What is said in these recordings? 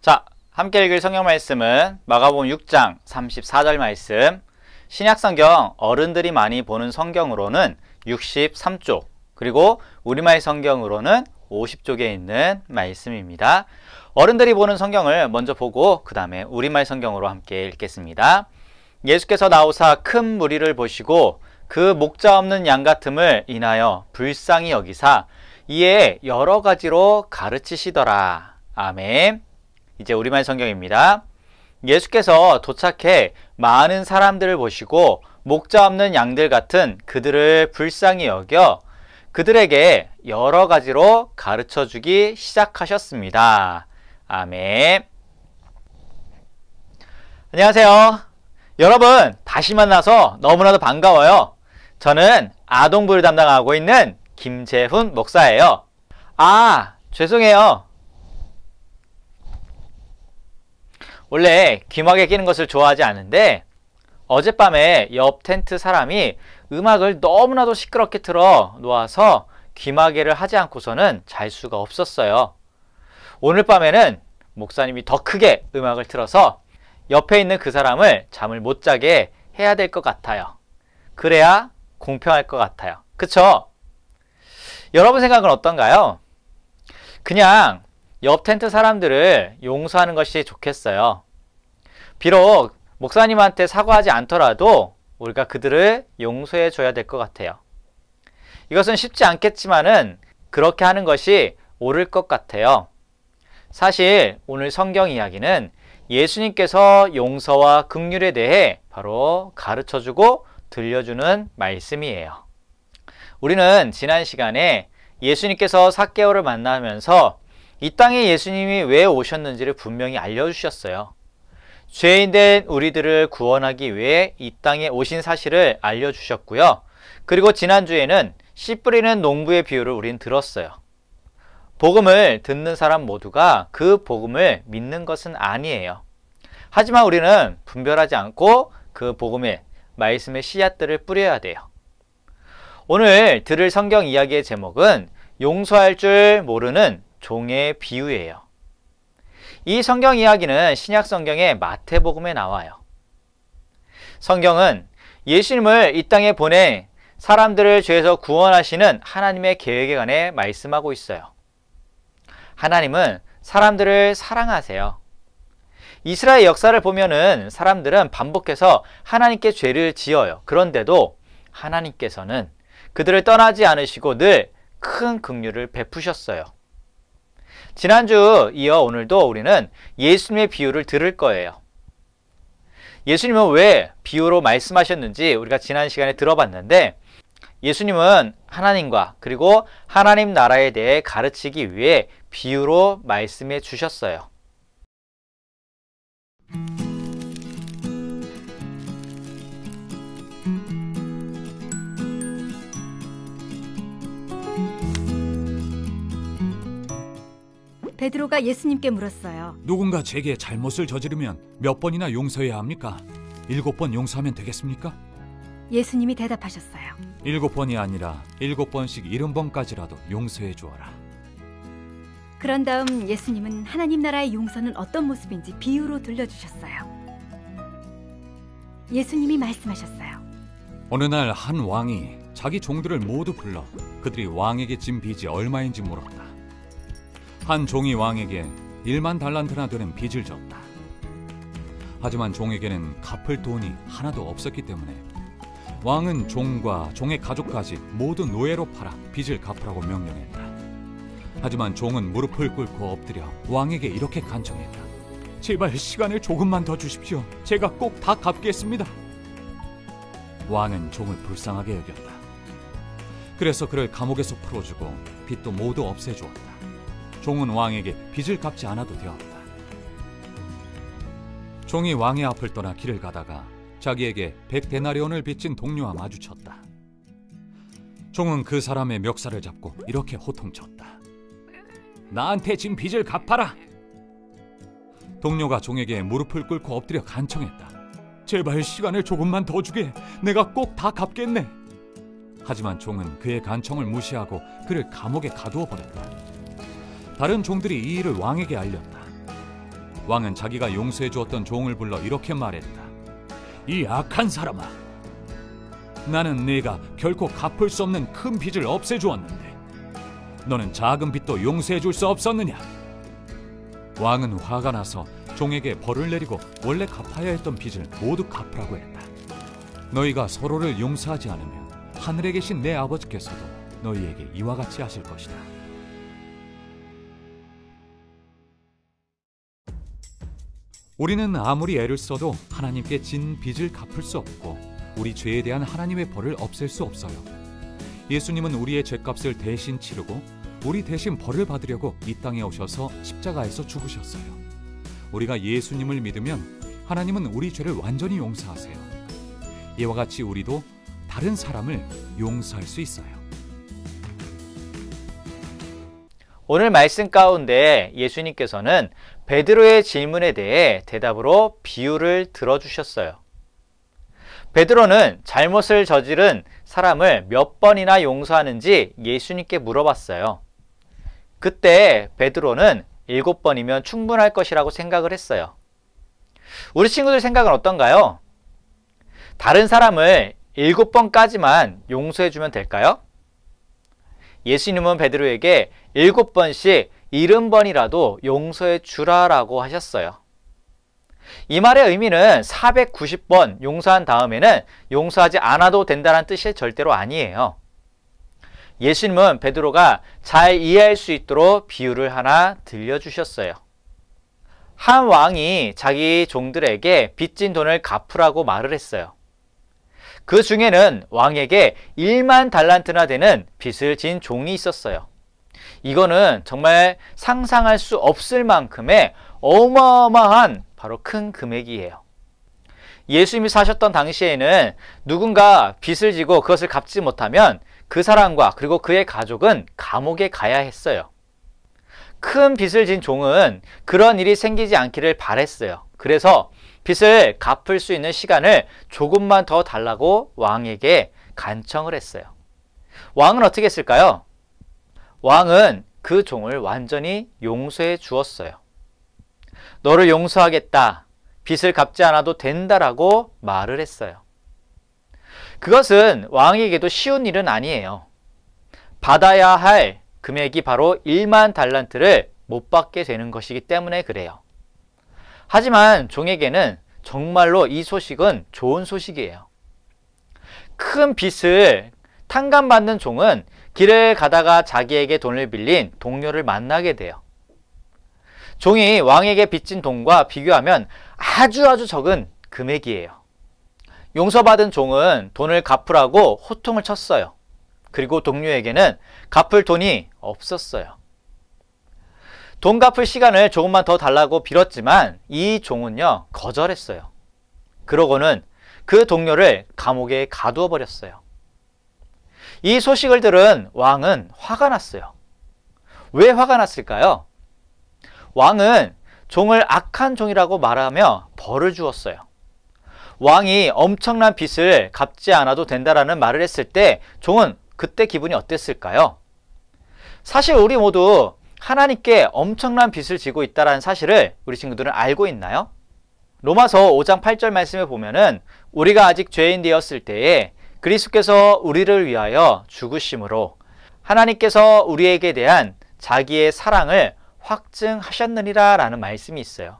자, 함께 읽을 성경 말씀은 마가복음 6장 34절 말씀, 신약성경 어른들이 많이 보는 성경으로는 63쪽, 그리고 우리말 성경으로는 50쪽에 있는 말씀입니다. 어른들이 보는 성경을 먼저 보고 그 다음에 우리말 성경으로 함께 읽겠습니다. 예수께서 나오사 큰 무리를 보시고 그 목자 없는 양 같음을 인하여 불쌍히 여기사 이에 여러 가지로 가르치시더라. 아멘. 이제 우리말 성경입니다. 예수께서 도착해 많은 사람들을 보시고 목자 없는 양들 같은 그들을 불쌍히 여겨 그들에게 여러 가지로 가르쳐 주기 시작하셨습니다. 아멘. 안녕하세요. 여러분, 다시 만나서 너무나도 반가워요. 저는 아동부를 담당하고 있는 김재훈 목사예요. 죄송해요. 원래 귀마개 끼는 것을 좋아하지 않는데 어젯밤에 옆 텐트 사람이 음악을 너무나도 시끄럽게 틀어 놓아서 귀마개를 하지 않고서는 잘 수가 없었어요. 오늘 밤에는 목사님이 더 크게 음악을 틀어서 옆에 있는 그 사람을 잠을 못 자게 해야 될 것 같아요. 그래야 공평할 것 같아요. 그쵸? 여러분 생각은 어떤가요? 그냥 옆 텐트 사람들을 용서하는 것이 좋겠어요. 비록 목사님한테 사과하지 않더라도 우리가 그들을 용서해 줘야 될 것 같아요. 이것은 쉽지 않겠지만은 그렇게 하는 것이 옳을 것 같아요. 사실 오늘 성경 이야기는 예수님께서 용서와 긍휼에 대해 바로 가르쳐주고 들려주는 말씀이에요. 우리는 지난 시간에 예수님께서 삭개오를 만나면서 이 땅에 예수님이 왜 오셨는지를 분명히 알려주셨어요. 죄인된 우리들을 구원하기 위해 이 땅에 오신 사실을 알려주셨고요. 그리고 지난주에는 씨 뿌리는 농부의 비유를 우린 들었어요. 복음을 듣는 사람 모두가 그 복음을 믿는 것은 아니에요. 하지만 우리는 분별하지 않고 그 복음의 말씀의 씨앗들을 뿌려야 돼요. 오늘 들을 성경 이야기의 제목은 용서할 줄 모르는 종의 비유예요. 이 성경 이야기는 신약 성경의 마태복음에 나와요. 성경은 예수님을 이 땅에 보내 사람들을 죄에서 구원하시는 하나님의 계획에 관해 말씀하고 있어요. 하나님은 사람들을 사랑하세요. 이스라엘 역사를 보면은 사람들은 반복해서 하나님께 죄를 지어요. 그런데도 하나님께서는 그들을 떠나지 않으시고 늘 큰 긍휼을 베푸셨어요. 지난주 이어 오늘도 우리는 예수님의 비유를 들을 거예요. 예수님은 왜 비유로 말씀하셨는지 우리가 지난 시간에 들어봤는데 예수님은 하나님과 그리고 하나님 나라에 대해 가르치기 위해 비유로 말씀해 주셨어요. 베드로가 예수님께 물었어요. 누군가 제게 잘못을 저지르면 몇 번이나 용서해야 합니까? 7번 용서하면 되겠습니까? 예수님이 대답하셨어요. 7번이 아니라 7번씩 70번까지라도 용서해 주어라. 그런 다음 예수님은 하나님 나라의 용서는 어떤 모습인지 비유로 들려주셨어요. 예수님이 말씀하셨어요. 어느 날 한 왕이 자기 종들을 모두 불러 그들이 왕에게 진 빚이 얼마인지 물었다. 한 종이 왕에게 1만 달란트나 되는 빚을 졌다. 하지만 종에게는 갚을 돈이 하나도 없었기 때문에 왕은 종과 종의 가족까지 모두 노예로 팔아 빚을 갚으라고 명령했다. 하지만 종은 무릎을 꿇고 엎드려 왕에게 이렇게 간청했다. 제발 시간을 조금만 더 주십시오. 제가 꼭 다 갚겠습니다. 왕은 종을 불쌍하게 여겼다. 그래서 그를 감옥에서 풀어주고 빚도 모두 없애주었다. 종은 왕에게 빚을 갚지 않아도 되었다. 종이 왕의 앞을 떠나 길을 가다가 자기에게 100데나리온을 빚진 동료와 마주쳤다. 종은 그 사람의 멱살을 잡고 이렇게 호통쳤다. 나한테 진 빚을 갚아라! 동료가 종에게 무릎을 꿇고 엎드려 간청했다. 제발 시간을 조금만 더 주게. 내가 꼭 다 갚겠네. 하지만 종은 그의 간청을 무시하고 그를 감옥에 가두어 버렸다. 다른 종들이 이 일을 왕에게 알렸다. 왕은 자기가 용서해 주었던 종을 불러 이렇게 말했다. 이 악한 사람아, 나는 네가 결코 갚을 수 없는 큰 빚을 없애주었는데 너는 작은 빚도 용서해 줄 수 없었느냐? 왕은 화가 나서 종에게 벌을 내리고 원래 갚아야 했던 빚을 모두 갚으라고 했다. 너희가 서로를 용서하지 않으면 하늘에 계신 내 아버지께서도 너희에게 이와 같이 하실 것이다. 우리는 아무리 애를 써도 하나님께 진 빚을 갚을 수 없고 우리 죄에 대한 하나님의 벌을 없앨 수 없어요. 예수님은 우리의 죄값을 대신 치르고 우리 대신 벌을 받으려고 이 땅에 오셔서 십자가에서 죽으셨어요. 우리가 예수님을 믿으면 하나님은 우리 죄를 완전히 용서하세요. 이와 같이 우리도 다른 사람을 용서할 수 있어요. 오늘 말씀 가운데 예수님께서는 베드로의 질문에 대해 대답으로 비유를 들어주셨어요. 베드로는 잘못을 저지른 사람을 몇 번이나 용서하는지 예수님께 물어봤어요. 그때 베드로는 7번이면 충분할 것이라고 생각을 했어요. 우리 친구들 생각은 어떤가요? 다른 사람을 7번까지만 용서해주면 될까요? 예수님은 베드로에게 7번씩 70번이라도 용서해 주라라고 하셨어요. 이 말의 의미는 490번 용서한 다음에는 용서하지 않아도 된다는 뜻이 절대로 아니에요. 예수님은 베드로가 잘 이해할 수 있도록 비유를 하나 들려주셨어요. 한 왕이 자기 종들에게 빚진 돈을 갚으라고 말을 했어요. 그 중에는 왕에게 1만 달란트나 되는 빚을 진 종이 있었어요. 이거는 정말 상상할 수 없을 만큼의 어마어마한 바로 큰 금액이에요. 예수님이 사셨던 당시에는 누군가 빚을 지고 그것을 갚지 못하면 그 사람과 그리고 그의 가족은 감옥에 가야 했어요. 큰 빚을 진 종은 그런 일이 생기지 않기를 바랬어요. 그래서 빚을 갚을 수 있는 시간을 조금만 더 달라고 왕에게 간청을 했어요. 왕은 어떻게 했을까요? 왕은 그 종을 완전히 용서해 주었어요. 너를 용서하겠다. 빚을 갚지 않아도 된다라고 말을 했어요. 그것은 왕에게도 쉬운 일은 아니에요. 받아야 할 금액이 바로 1만 달란트를 못 받게 되는 것이기 때문에 그래요. 하지만 종에게는 정말로 이 소식은 좋은 소식이에요. 큰 빚을 탕감받는 종은 길을 가다가 자기에게 돈을 빌린 동료를 만나게 돼요. 종이 왕에게 빚진 돈과 비교하면 아주 적은 금액이에요. 용서받은 종은 돈을 갚으라고 호통을 쳤어요. 그리고 동료에게는 갚을 돈이 없었어요. 돈 갚을 시간을 조금만 더 달라고 빌었지만 이 종은요, 거절했어요. 그러고는 그 동료를 감옥에 가두어 버렸어요. 이 소식을 들은 왕은 화가 났어요. 왜 화가 났을까요? 왕은 종을 악한 종이라고 말하며 벌을 주었어요. 왕이 엄청난 빚을 갚지 않아도 된다라는 말을 했을 때 종은 그때 기분이 어땠을까요? 사실 우리 모두 하나님께 엄청난 빚을 지고 있다는 사실을 우리 친구들은 알고 있나요? 로마서 5장 8절 말씀에 보면은 우리가 아직 죄인 되었을 때에 그리스도께서 우리를 위하여 죽으심으로 하나님께서 우리에게 대한 자기의 사랑을 확증하셨느니라 라는 말씀이 있어요.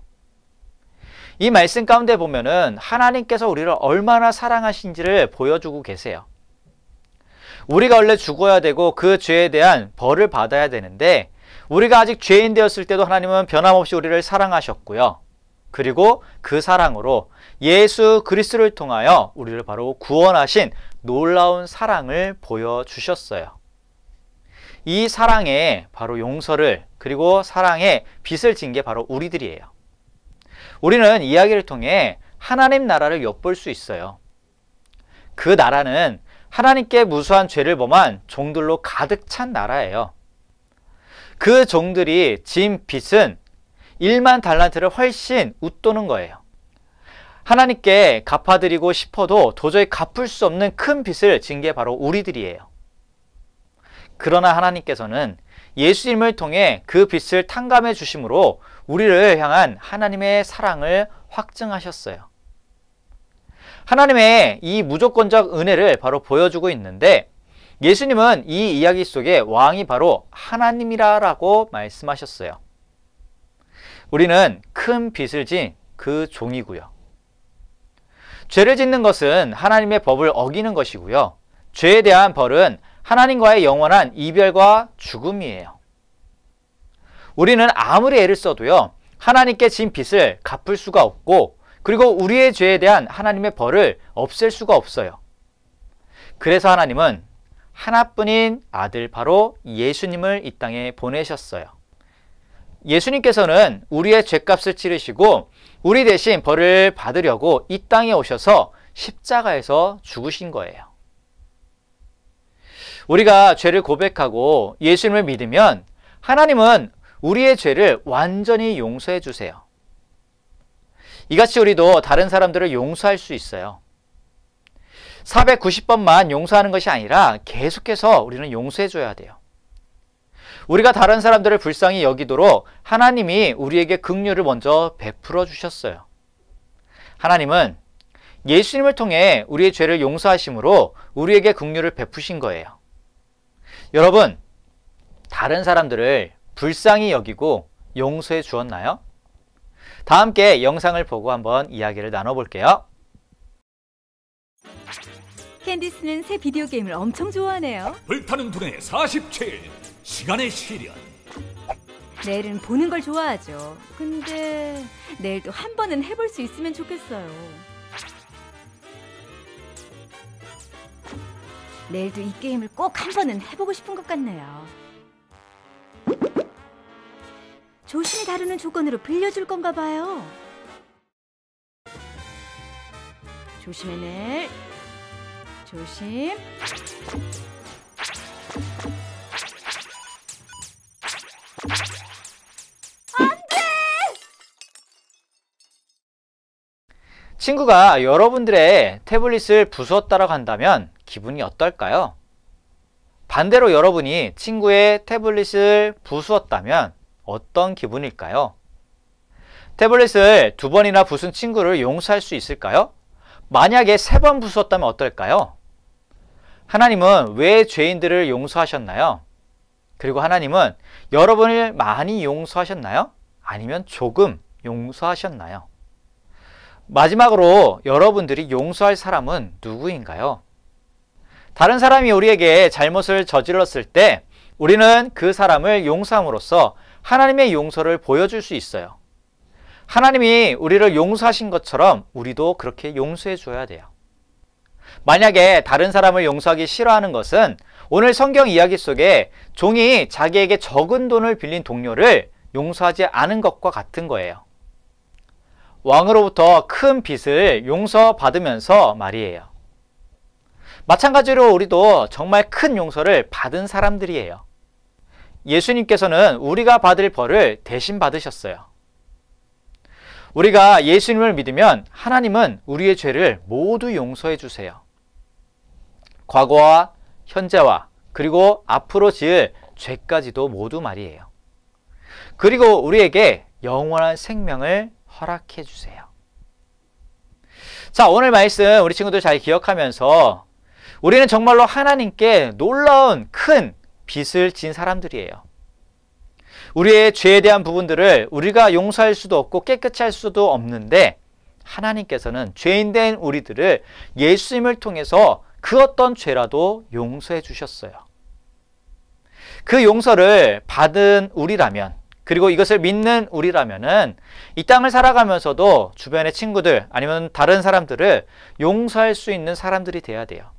이 말씀 가운데 보면은 하나님께서 우리를 얼마나 사랑하신지를 보여주고 계세요. 우리가 원래 죽어야 되고 그 죄에 대한 벌을 받아야 되는데 우리가 아직 죄인 되었을 때도 하나님은 변함없이 우리를 사랑하셨고요. 그리고 그 사랑으로 예수 그리스도를 통하여 우리를 바로 구원하신 놀라운 사랑을 보여주셨어요. 이 사랑에 바로 용서를 그리고 사랑에 빚을 진 게 바로 우리들이에요. 우리는 이야기를 통해 하나님 나라를 엿볼 수 있어요. 그 나라는 하나님께 무수한 죄를 범한 종들로 가득 찬 나라예요. 그 종들이 진 빚은 1만 달란트를 훨씬 웃도는 거예요. 하나님께 갚아드리고 싶어도 도저히 갚을 수 없는 큰 빚을 진 게 바로 우리들이에요. 그러나 하나님께서는 예수님을 통해 그 빚을 탕감해 주심으로 우리를 향한 하나님의 사랑을 확증하셨어요. 하나님의 이 무조건적 은혜를 바로 보여주고 있는데, 예수님은 이 이야기 속에 왕이 바로 하나님이라고 말씀하셨어요. 우리는 큰 빚을 진 그 종이고요. 죄를 짓는 것은 하나님의 법을 어기는 것이고요. 죄에 대한 벌은 하나님과의 영원한 이별과 죽음이에요. 우리는 아무리 애를 써도요, 하나님께 진 빚을 갚을 수가 없고, 그리고 우리의 죄에 대한 하나님의 벌을 없앨 수가 없어요. 그래서 하나님은 하나뿐인 아들 바로 예수님을 이 땅에 보내셨어요. 예수님께서는 우리의 죄값을 치르시고 우리 대신 벌을 받으려고 이 땅에 오셔서 십자가에서 죽으신 거예요. 우리가 죄를 고백하고 예수님을 믿으면 하나님은 우리의 죄를 완전히 용서해 주세요. 이같이 우리도 다른 사람들을 용서할 수 있어요. 490번만 용서하는 것이 아니라 계속해서 우리는 용서해 줘야 돼요. 우리가 다른 사람들을 불쌍히 여기도록 하나님이 우리에게 긍휼을 먼저 베풀어 주셨어요. 하나님은 예수님을 통해 우리의 죄를 용서하심으로 우리에게 긍휼을 베푸신 거예요. 여러분, 다른 사람들을 불쌍히 여기고 용서해 주었나요? 다 함께 영상을 보고 한번 이야기를 나눠볼게요. 캔디스는 새 비디오 게임을 엄청 좋아하네요. 불타는 두뇌 47 시간의 시련. 내일은 보는 걸 좋아하죠. 근데 내일도 한 번은 해볼 수 있으면 좋겠어요. 내일도 이 게임을 꼭 한 번은 해보고 싶은 것 같네요. 조심히 다루는 조건으로 빌려줄 건가 봐요. 조심해, 낼. 조심. 친구가 여러분들의 태블릿을 부수었다고 한다면 기분이 어떨까요? 반대로 여러분이 친구의 태블릿을 부수었다면 어떤 기분일까요? 태블릿을 2번이나 부순 친구를 용서할 수 있을까요? 만약에 3번 부수었다면 어떨까요? 하나님은 왜 죄인들을 용서하셨나요? 그리고 하나님은 여러분을 많이 용서하셨나요? 아니면 조금 용서하셨나요? 마지막으로 여러분들이 용서할 사람은 누구인가요? 다른 사람이 우리에게 잘못을 저질렀을 때 우리는 그 사람을 용서함으로써 하나님의 용서를 보여줄 수 있어요. 하나님이 우리를 용서하신 것처럼 우리도 그렇게 용서해 줘야 돼요. 만약에 다른 사람을 용서하기 싫어하는 것은 오늘 성경 이야기 속에 종이 자기에게 적은 돈을 빌린 동료를 용서하지 않은 것과 같은 거예요. 왕으로부터 큰 빚을 용서받으면서 말이에요. 마찬가지로 우리도 정말 큰 용서를 받은 사람들이에요. 예수님께서는 우리가 받을 벌을 대신 받으셨어요. 우리가 예수님을 믿으면 하나님은 우리의 죄를 모두 용서해 주세요. 과거와 현재와 그리고 앞으로 지을 죄까지도 모두 말이에요. 그리고 우리에게 영원한 생명을 허락해 주세요. 자, 오늘 말씀 우리 친구들 잘 기억하면서 우리는 정말로 하나님께 놀라운 큰 빚을 진 사람들이에요. 우리의 죄에 대한 부분들을 우리가 용서할 수도 없고 깨끗이 할 수도 없는데 하나님께서는 죄인된 우리들을 예수님을 통해서 그 어떤 죄라도 용서해 주셨어요. 그 용서를 받은 우리라면, 그리고 이것을 믿는 우리라면은 이 땅을 살아가면서도 주변의 친구들 아니면 다른 사람들을 용서할 수 있는 사람들이 돼야 돼요.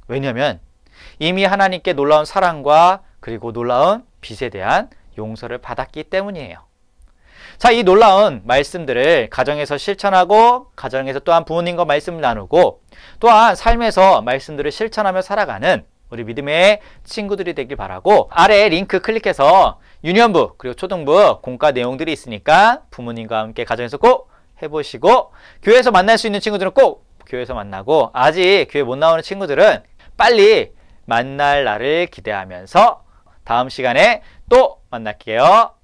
왜냐하면 이미 하나님께 놀라운 사랑과 그리고 놀라운 빚에 대한 용서를 받았기 때문이에요. 자, 이 놀라운 말씀들을 가정에서 실천하고 가정에서 또한 부모님과 말씀을 나누고 또한 삶에서 말씀들을 실천하며 살아가는 우리 믿음의 친구들이 되길 바라고, 아래 링크 클릭해서 유년부 그리고 초등부 공과 내용들이 있으니까 부모님과 함께 가정에서 꼭 해보시고 교회에서 만날 수 있는 친구들은 꼭 교회에서 만나고 아직 교회 못 나오는 친구들은 빨리 만날 날을 기대하면서 다음 시간에 또 만날게요.